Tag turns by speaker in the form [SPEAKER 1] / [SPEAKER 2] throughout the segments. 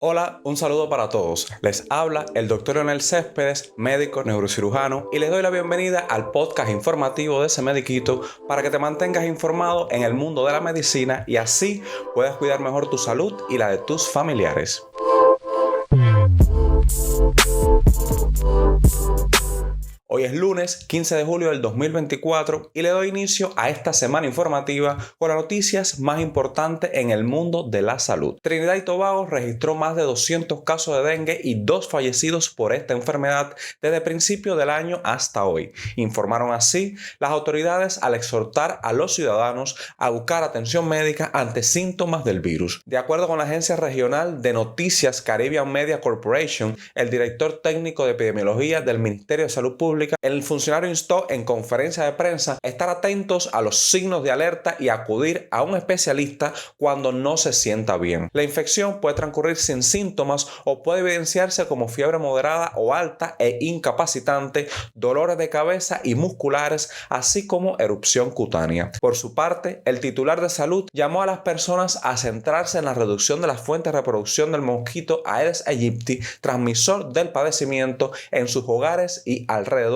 [SPEAKER 1] Hola, un saludo para todos. Les habla el Dr. Leonel Céspedes, médico neurocirujano, y les doy la bienvenida al podcast informativo de ese mediquito para que te mantengas informado en el mundo de la medicina y así puedas cuidar mejor tu salud y la de tus familiares. Hoy es lunes 15 de julio del 2024 y le doy inicio a esta semana informativa con las noticias más importantes en el mundo de la salud. Trinidad y Tobago registró más de 200 casos de dengue y 2 fallecidos por esta enfermedad desde principio del año hasta hoy. Informaron así las autoridades al exhortar a los ciudadanos a buscar atención médica ante síntomas del virus. De acuerdo con la agencia regional de noticias Caribbean Media Corporation, el director técnico de epidemiología del Ministerio de Salud Pública, el funcionario instó en conferencia de prensa a estar atentos a los signos de alerta y acudir a un especialista cuando no se sienta bien. La infección puede transcurrir sin síntomas o puede evidenciarse como fiebre moderada o alta e incapacitante, dolores de cabeza y musculares, así como erupción cutánea. Por su parte, el titular de salud llamó a las personas a centrarse en la reducción de las fuentes de reproducción del mosquito Aedes aegypti, transmisor del padecimiento, en sus hogares y alrededor,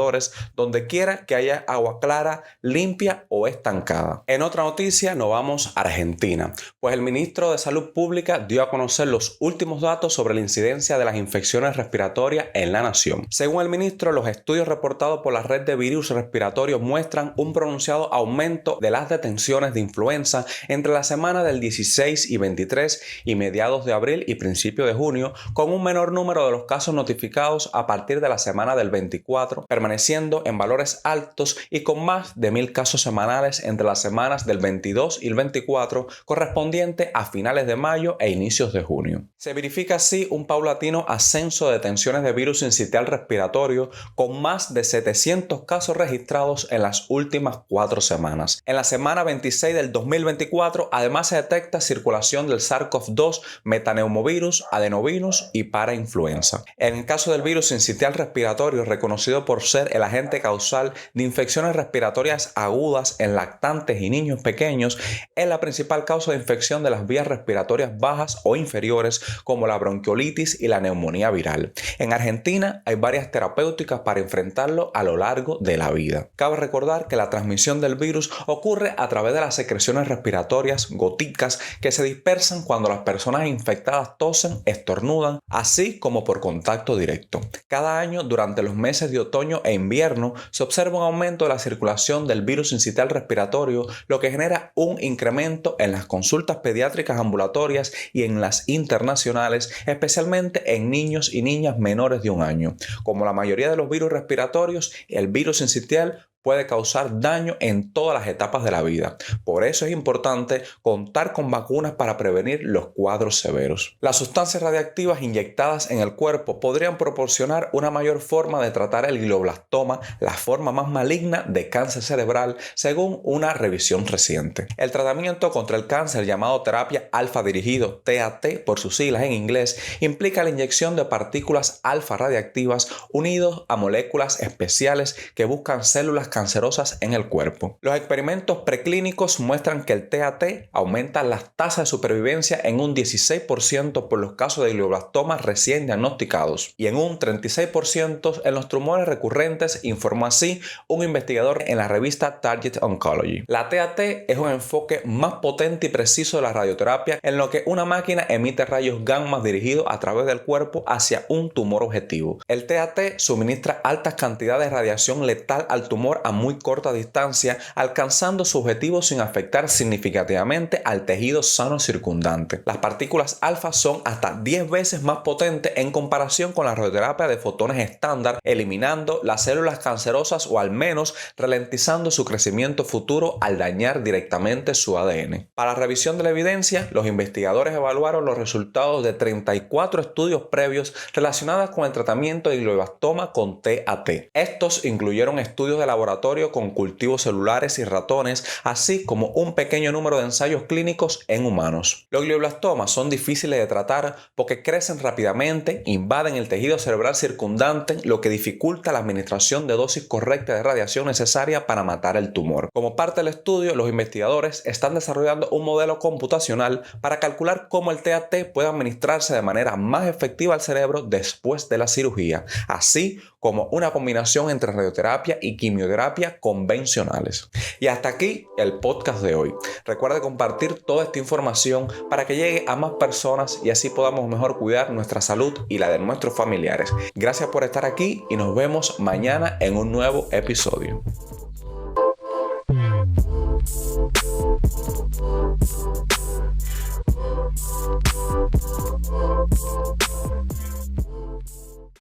[SPEAKER 1] donde quiera que haya agua clara, limpia o estancada. En otra noticia nos vamos a Argentina, pues el ministro de Salud Pública dio a conocer los últimos datos sobre la incidencia de las infecciones respiratorias en la nación. Según el ministro, los estudios reportados por la red de virus respiratorios muestran un pronunciado aumento de las detenciones de influenza entre la semana del 16 y 23 y mediados de abril y principio de junio, con un menor número de los casos notificados a partir de la semana del 24, permaneciendo en valores altos y con más de 1.000 casos semanales entre las semanas del 22 y el 24, correspondiente a finales de mayo e inicios de junio. Se verifica así un paulatino ascenso de detenciones de virus sincitial respiratorio, con más de 700 casos registrados en las últimas 4 semanas. En la semana 26 del 2024, además se detecta circulación del SARS-CoV-2, metaneumovirus, adenovirus y parainfluenza. En el caso del virus sincitial respiratorio, reconocido por ser el agente causal de infecciones respiratorias agudas en lactantes y niños pequeños, es la principal causa de infección de las vías respiratorias bajas o inferiores, como la bronquiolitis y la neumonía viral. En Argentina hay varias terapéuticas para enfrentarlo a lo largo de la vida. Cabe recordar que la transmisión del virus ocurre a través de las secreciones respiratorias gotícas que se dispersan cuando las personas infectadas tosen, estornudan, así como por contacto directo. Cada año, durante los meses de otoño e invierno, se observa un aumento de la circulación del virus sincitial respiratorio, lo que genera un incremento en las consultas pediátricas ambulatorias y en las internacionales, especialmente en niños y niñas menores de 1 año. Como la mayoría de los virus respiratorios, el virus sincitial puede causar daño en todas las etapas de la vida. Por eso es importante contar con vacunas para prevenir los cuadros severos. Las sustancias radiactivas inyectadas en el cuerpo podrían proporcionar una mayor forma de tratar el glioblastoma, la forma más maligna de cáncer cerebral, según una revisión reciente. El tratamiento contra el cáncer, llamado terapia alfa dirigido, TAT por sus siglas en inglés, implica la inyección de partículas alfa radiactivas unidos a moléculas especiales que buscan células cancerosas en el cuerpo. Los experimentos preclínicos muestran que el TAT aumenta las tasas de supervivencia en un 16% por los casos de glioblastoma recién diagnosticados y en un 36% en los tumores recurrentes, informó así un investigador en la revista Target Oncology. La TAT es un enfoque más potente y preciso de la radioterapia, en lo que una máquina emite rayos gamma dirigidos a través del cuerpo hacia un tumor objetivo. El TAT suministra altas cantidades de radiación letal al tumor a muy corta distancia, alcanzando su objetivo sin afectar significativamente al tejido sano circundante. Las partículas alfa son hasta 10 veces más potentes en comparación con la radioterapia de fotones estándar, eliminando las células cancerosas o al menos ralentizando su crecimiento futuro al dañar directamente su ADN. Para la revisión de la evidencia, los investigadores evaluaron los resultados de 34 estudios previos relacionados con el tratamiento de glioblastoma con TAT. Estos incluyeron estudios de laboratorio laboratorio con cultivos celulares y ratones, así como un pequeño número de ensayos clínicos en humanos. Los glioblastomas son difíciles de tratar porque crecen rápidamente, invaden el tejido cerebral circundante, lo que dificulta la administración de dosis correcta de radiación necesaria para matar el tumor. Como parte del estudio, los investigadores están desarrollando un modelo computacional para calcular cómo el TAT puede administrarse de manera más efectiva al cerebro después de la cirugía, así como una combinación entre radioterapia y quimioterapia convencionales. Y hasta aquí el podcast de hoy. Recuerda compartir toda esta información para que llegue a más personas y así podamos mejor cuidar nuestra salud y la de nuestros familiares. Gracias por estar aquí y nos vemos mañana en un nuevo episodio.